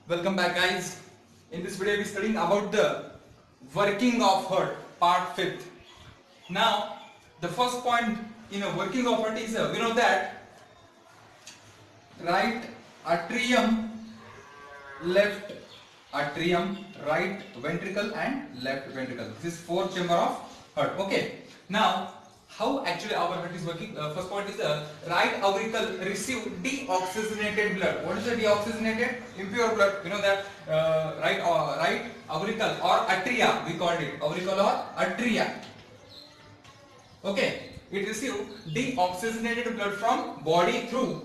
Welcome back, guys. In this video we are studying about the working of heart, part 5th. Now the first point in a working of heart is we know that right atrium, left atrium, right ventricle and left ventricle. This is fourth chamber of heart. Okay. Now how actually our heart is working? First point is right auricle receive deoxygenated blood. What is the deoxygenated? Impure blood. You know that right auricle or atria, we called it auricle or atria. Okay, it receive deoxygenated blood from body through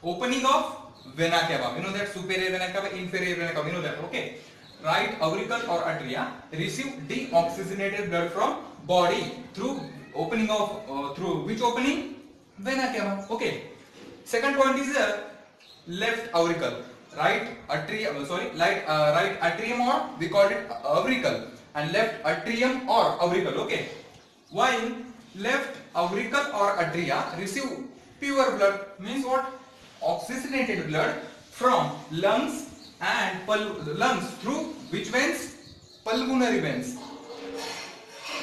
opening of vena cava. You know that superior vena cava, inferior vena cava. You know that. Okay, right auricle or atria receive deoxygenated blood from body through opening of through which opening? Vena cava. Okay. Second point is left auricle, right atrium. Right atrium or we call it auricle, and left atrium or auricle. Okay. While left auricle or atria receive pure blood, means what? Oxygenated blood from lungs and lungs through which veins? Pulmonary veins.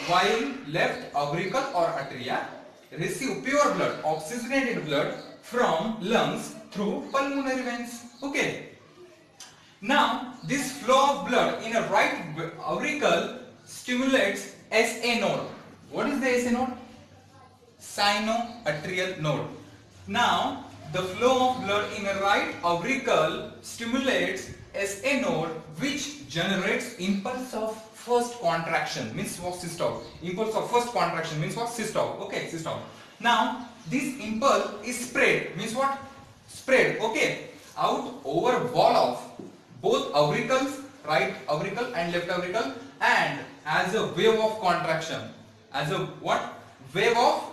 While left auricle or atria receive pure blood, oxygenated blood from lungs through pulmonary veins. Okay. Now this flow of blood in a right auricle stimulates SA node. What is the SA node? Sinoatrial node. Now the flow of blood in a right auricle stimulates SA node, which generates impulse of first contraction, means what? Systole. Impulse of first contraction means what? Systole. Okay, systole. Now this impulse is spread, means what? Spread. Okay, out over wall of both auricles, right auricle and left auricle, and as a wave of contraction. As a what? Wave of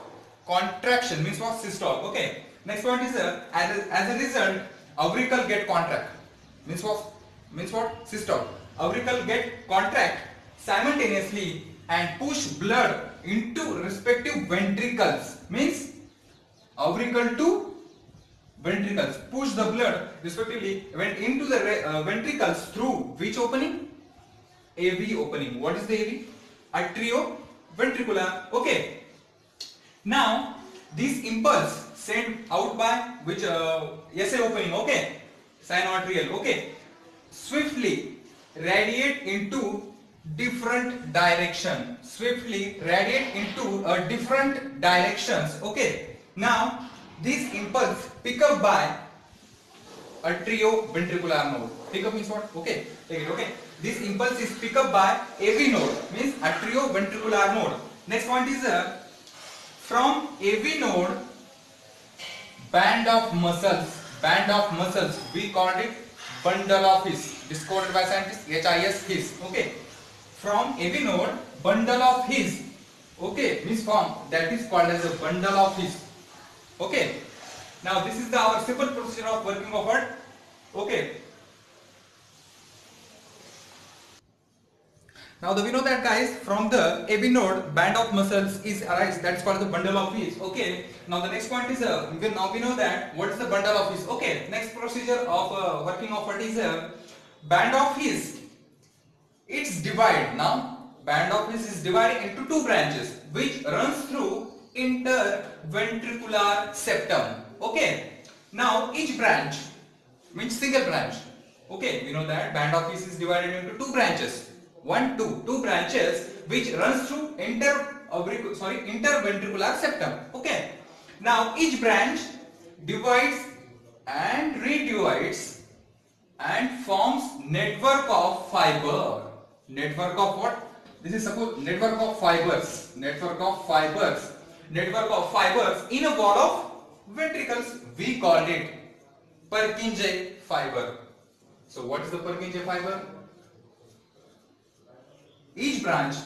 contraction means what? Systole. Okay. Next point is as a result auricle get contract, means what? Means what? Systole. Auricle get contract simultaneously and push blood into respective ventricles, means auricle to ventricles push the blood respectively went into the ventricles through which opening? AV opening. What is the AV? Atrioventricular. Okay. Now this impulse sent out by which SA opening, okay, sinoatrial, okay, swiftly radiate into different direction, swiftly radiate into different directions. Okay. Now this impulse pick up by atrioventricular node. Pick up means what? Okay, take it. Okay, this impulse is pick up by AV node, means atrioventricular node. Next point is from AV node band of muscles, we called it bundle of His, discovered by scientists, HIS. Okay, from AV node bundle of His, okay, means form that is called as a bundle of His. Okay, now this is our simple procedure of working of heart. Okay, now we know that, guys, from the AV node band of muscles is arise, that's called the bundle of His. Okay, now the next point is now we know that what is the bundle of His. Okay, next procedure of working of heart is band of His. It's divide. Now band of His is divided into two branches which runs through interventricular septum. Okay, now each branch means single branch. Okay, we know that band of His is divided into two branches. Two branches which runs through interventricular septum. Okay, now each branch divides and redivides and forms network of fiber. Network of what? This is suppose network of fibers. Network of fibers in a wall of ventricles. We called it Purkinje fiber. So what is the Purkinje fiber? Each branch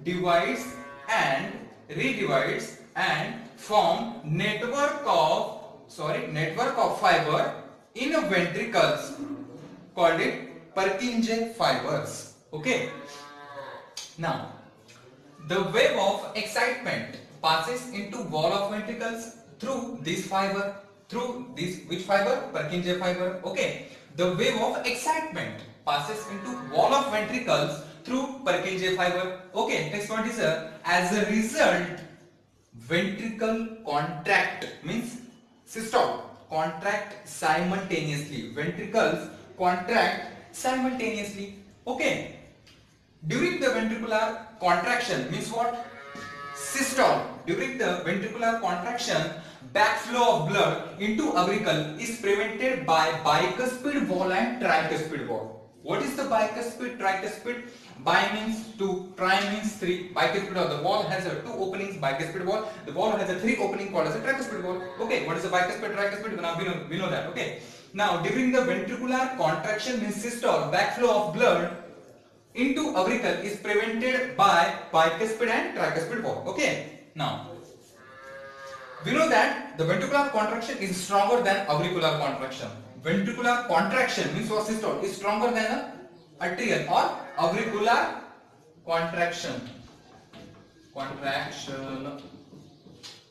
divides and redivides and form network of fiber in a ventricles, called it Purkinje fibers. Okay. Now the wave of excitement passes into wall of ventricles through this fiber. through this which fiber? Purkinje fiber. Okay. The wave of excitement passes into wall of ventricles through Purkinje fiber. Okay. Next point is as a result, ventricle contract means systole contract simultaneously. Ventricles contract simultaneously. Okay. During the ventricular contraction means what? Systole. During the ventricular contraction, backflow of blood into auricle is prevented by bicuspid wall and tricuspid wall. What is the bicuspid, tricuspid? Bi means 2, tri means 3. Bicuspid wall. The wall has 2 openings, bicuspid wall. The wall has a 3 opening called as a tricuspid wall. Okay, what is the bicuspid, tricuspid? Now we know that. Okay. Now during the ventricular contraction means systole, backflow of blood into auricle is prevented by bicuspid and tricuspid wall. Okay. Now we know that the ventricular contraction is stronger than auricular contraction. Ventricular contraction means what? Systole is stronger than a atrial or auricular contraction.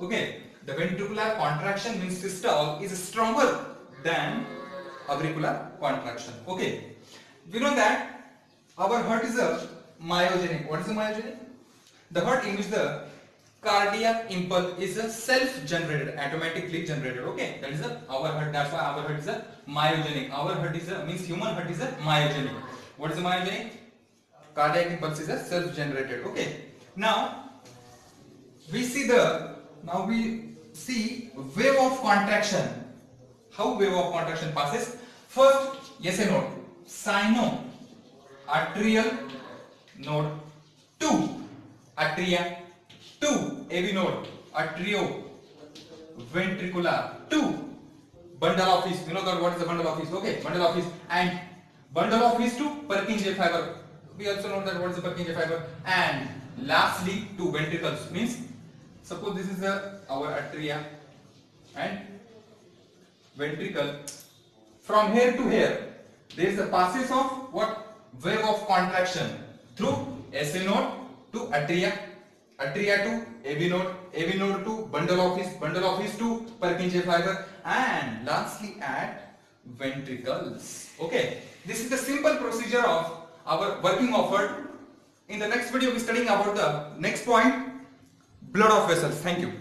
Okay. The ventricular contraction means systole is stronger than auricular contraction. Okay. We know that our heart is a myogenic. What is a myogenic? The heart in which the cardiac impulse is a self-generated, automatically generated. Okay, that is our heart. That's why our heart is a myogenic. Our heart is means human heart is a myogenic. What is a myogenic? Cardiac impulse is a self-generated. Okay. Now we see wave of contraction. How wave of contraction passes? First, yes and no. Sino atrial node, 2 atria, 2 AV node, atrio ventricular, 2 bundle of his. You know that what is the bundle of his? Okay, bundle of his, and bundle of his to Purkinje fiber. We also know that what is the Purkinje fiber, and lastly 2 ventricles means suppose this is our atria and ventricle. From here to here there is a passage of what? Wave of contraction through SA node to atria, atria to AV node to bundle of his to Purkinje fiber, and lastly at ventricles. Okay, this is the simple procedure of our working of heart. In the next video we are studying about the next point, blood of vessels. Thank you.